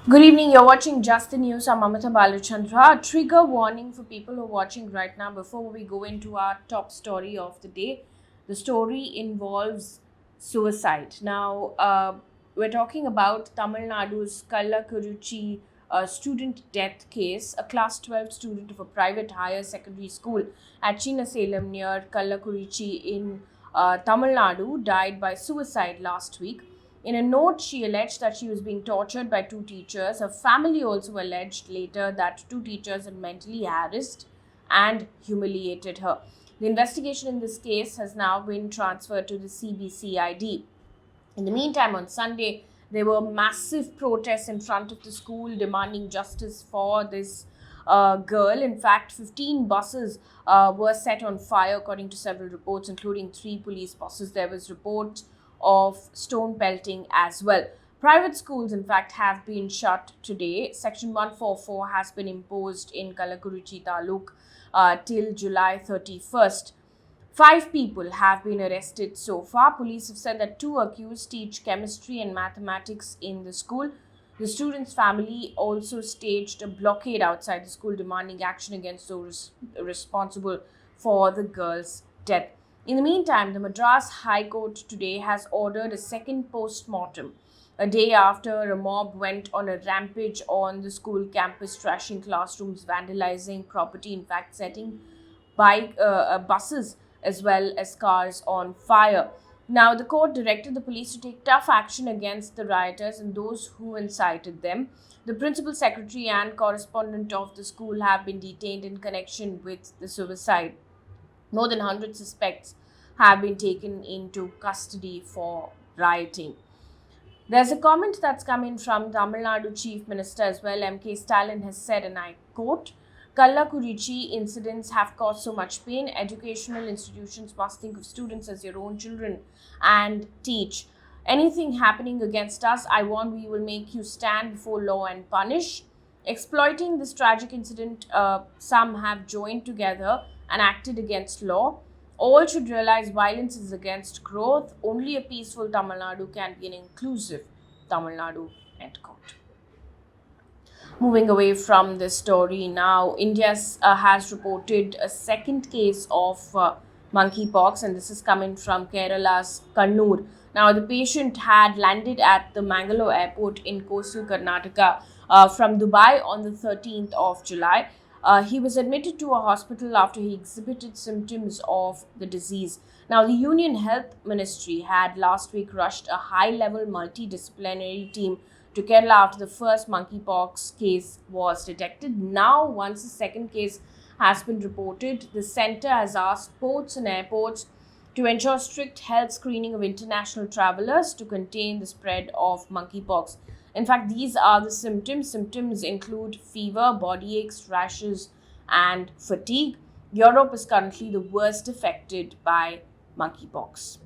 Good evening. You're watching Just the News. I'm Mamata Balachandra. A trigger warning for people who are watching right now before we go into our top story of the day. The story involves suicide. Now, we're talking about Tamil Nadu's Kallakurichi student death case. A class 12 student of a private higher secondary school at Chinasalem near Kallakurichi in Tamil Nadu died by suicide last week. In a note, she alleged that she was being tortured by two teachers. Her family also alleged later that two teachers had mentally harassed and humiliated her. The investigation in this case has now been transferred to the CBCID. In the meantime, on Sunday, there were massive protests in front of the school demanding justice for this girl. In fact, 15 buses were set on fire, according to several reports, including 3 police buses. There was report of stone pelting as well. Private schools, in fact, have been shut today. Section 144 has been imposed in Kallakurichi Taluk till July 31st. 5 people have been arrested so far. Police have said that 2 accused teach chemistry and mathematics in the school. The student's family also staged a blockade outside the school demanding action against those responsible for the girl's death. In the meantime, the Madras High Court today has ordered a second post-mortem, a day after a mob went on a rampage on the school campus, trashing classrooms, vandalizing property, in fact, setting buses as well as cars on fire. Now, the court directed the police to take tough action against the rioters and those who incited them. The principal secretary and correspondent of the school have been detained in connection with the suicide. More than 100 suspects have been taken into custody for rioting. There's a comment that's come in from Tamil Nadu Chief Minister as well. M.K. Stalin has said, and I quote, Kallakurichi incidents have caused so much pain. Educational institutions must think of students as your own children and teach. Anything happening against us, I warn we will make you stand before law and punish. Exploiting this tragic incident, some have joined together and acted against law. All should realize violence is against growth. Only a peaceful Tamil Nadu can be an inclusive Tamil Nadu. End quote. Moving away from this story now, India has reported a second case of monkeypox, and this is coming from Kerala's Kannur. Now, the patient had landed at the Mangalore airport in coastal Karnataka from Dubai on the 13th of July. He was admitted to a hospital after he exhibited symptoms of the disease. Now, the Union Health Ministry had last week rushed a high-level multidisciplinary team to Kerala after the first monkeypox case was detected. Now, once the second case has been reported, the centre has asked ports and airports to ensure strict health screening of international travellers to contain the spread of monkeypox. In fact, these are the symptoms. Symptoms include fever, body aches, rashes, and fatigue. Europe is currently the worst affected by monkeypox.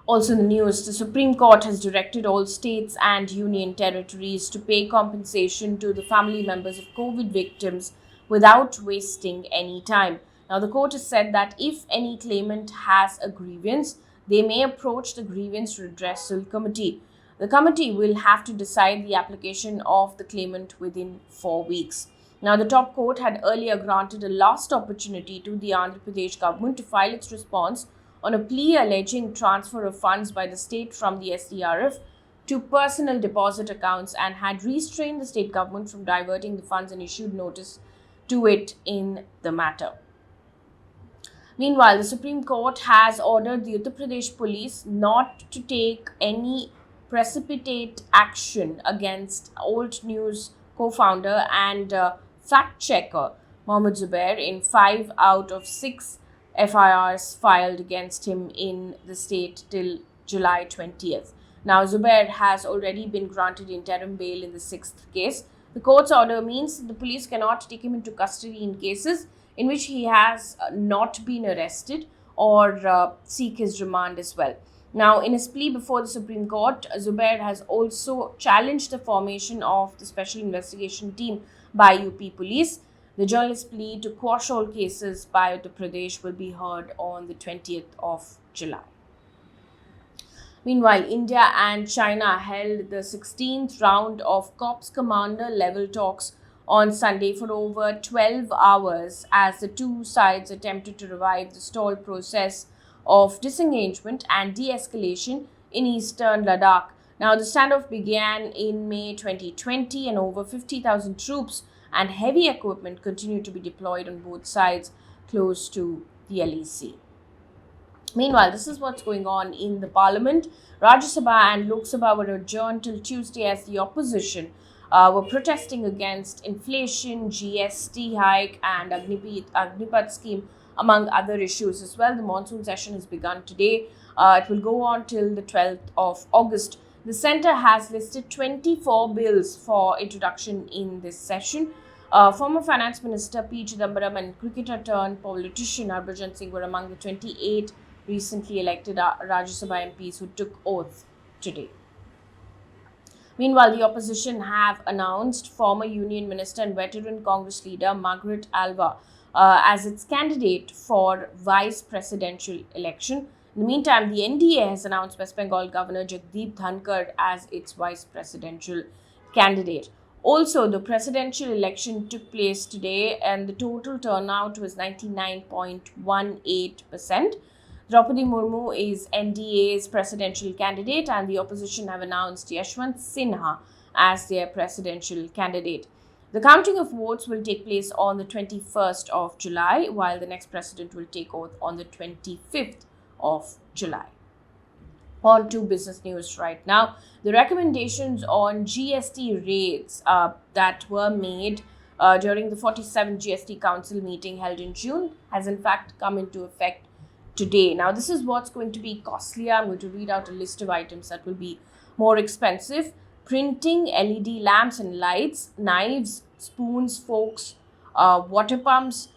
Also in the news, the Supreme Court has directed all states and union territories to pay compensation to the family members of COVID victims without wasting any time. Now, the court has said that if any claimant has a grievance, they may approach the Grievance Redressal Committee. The committee will have to decide the application of the claimant within 4 weeks. Now, the top court had earlier granted a last opportunity to the Andhra Pradesh government to file its response on a plea alleging transfer of funds by the state from the SDRF to personal deposit accounts and had restrained the state government from diverting the funds and issued notice to it in the matter. Meanwhile, the Supreme Court has ordered the Uttar Pradesh police not to take any precipitate action against Old News co-founder and fact-checker Mohammed Zubair in 5 out of 6 FIRs filed against him in the state till July 20th. Now, Zubair has already been granted interim bail in the 6th case. The court's order means that the police cannot take him into custody in cases in which he has not been arrested or seek his remand as well. Now, in his plea before the Supreme Court, Zubair has also challenged the formation of the Special Investigation Team by UP Police. The journalist's plea to quash all cases by Uttar Pradesh will be heard on the 20th of July. Meanwhile, India and China held the 16th round of Corps Commander level talks on Sunday for over 12 hours as the two sides attempted to revive the stalled process of disengagement and de-escalation in eastern Ladakh. Now, the standoff began in May 2020 and over 50,000 troops and heavy equipment continued to be deployed on both sides close to the LEC. Meanwhile, this is what's going on in the parliament. Rajya Sabha and Lok Sabha were adjourned till Tuesday as the opposition were protesting against inflation, GST hike and Agnipat scheme, among other issues as well. The monsoon session has begun today. It will go on till the 12th of August. The centre has listed 24 bills for introduction in this session. Former Finance Minister P. Chidambaram and cricketer turned politician Harbhajan Singh were among the 28 recently elected Rajya Sabha MPs who took oath today. Meanwhile, the opposition have announced former Union Minister and veteran Congress leader Margaret Alva as its candidate for vice presidential election. In the meantime, the NDA has announced West Bengal Governor Jagdeep Dhankar as its vice presidential candidate. Also, the presidential election took place today and the total turnout was 99.18%. Draupadi Murmu is NDA's presidential candidate and the opposition have announced Yashwant Sinha as their presidential candidate. The counting of votes will take place on the 21st of July, while the next president will take oath on the 25th of July. On to business news right now. The recommendations on GST rates that were made during the 47th GST Council meeting held in June has in fact come into effect today. Now, this is what's going to be costlier. I'm going to read out a list of items that will be more expensive. Printing, LED lamps and lights, knives, spoons, forks, water pumps,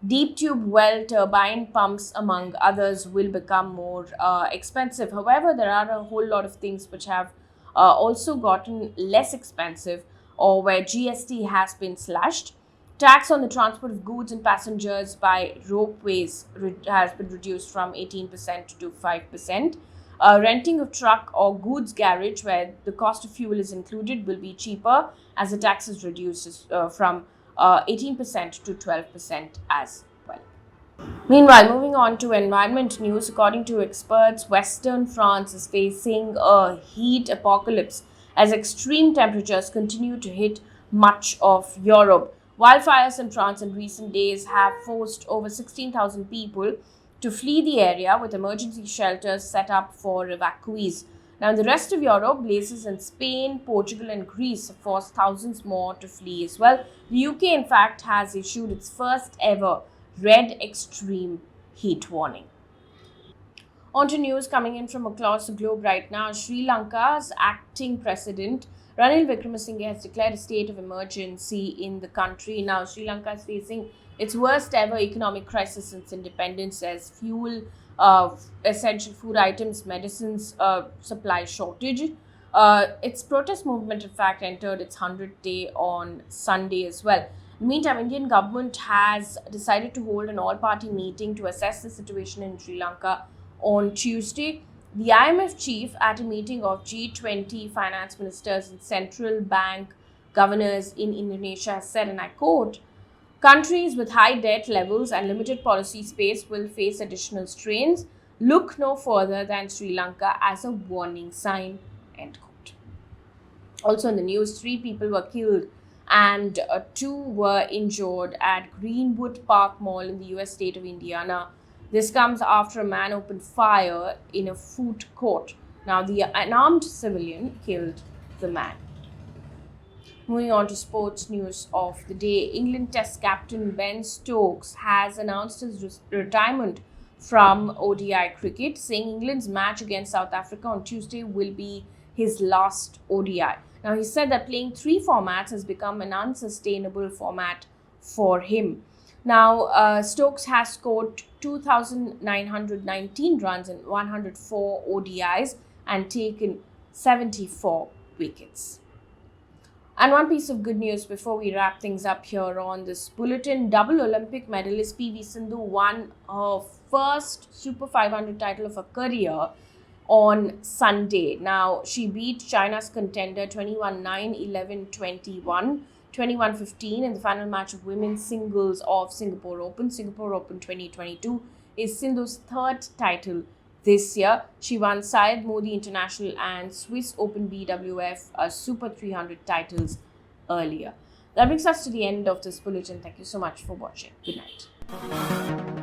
deep tube well turbine pumps, among others, will become more expensive. However, there are a whole lot of things which have also gotten less expensive or where GST has been slashed. Tax on the transport of goods and passengers by ropeways has been reduced from 18% to 5%. Renting of truck or goods garage where the cost of fuel is included will be cheaper as the tax is reduced from 18% to 12% as well. Meanwhile, moving on to environment news, according to experts, Western France is facing a heat apocalypse as extreme temperatures continue to hit much of Europe. Wildfires in France in recent days have forced over 16,000 people to flee the area with emergency shelters set up for evacuees. Now, in the rest of Europe, blazes in Spain, Portugal and Greece have forced thousands more to flee as well. The UK, in fact, has issued its first ever red extreme heat warning. On to news coming in from across the globe right now. Sri Lanka's acting president Ranil Wickremesinghe has declared a state of emergency in the country. Now, Sri Lanka is facing its worst ever economic crisis since independence as fuel, essential food items, medicines supply shortage. Its protest movement, in fact, entered its 100th day on Sunday as well. In the meantime, Indian government has decided to hold an all-party meeting to assess the situation in Sri Lanka on Tuesday. The IMF chief at a meeting of G20 finance ministers and central bank governors in Indonesia has said, and I quote, "Countries with high debt levels and limited policy space will face additional strains. Look no further than Sri Lanka as a warning sign," end quote. Also in the news, 3 people were killed and 2 were injured at Greenwood Park Mall in the US state of Indiana. This comes after a man opened fire in a food court. Now, the unarmed civilian killed the man. Moving on to sports news of the day, England Test captain Ben Stokes has announced his retirement from ODI cricket, saying England's match against South Africa on Tuesday will be his last ODI. Now, he said that playing 3 formats has become an unsustainable format for him. Now, Stokes has scored 2,919 runs in 104 ODIs and taken 74 wickets. And one piece of good news before we wrap things up here on this bulletin, double Olympic medalist PV Sindhu won her first Super 500 title of her career on Sunday. Now, she beat China's contender 21-9, 11-21, 21-15 in the final match of women's singles of Singapore Open. Singapore Open 2022 is Sindhu's third title this year. She won Syed Modi International and Swiss Open BWF Super 300 titles earlier. That brings us to the end of this bulletin. Thank you so much for watching. Good night.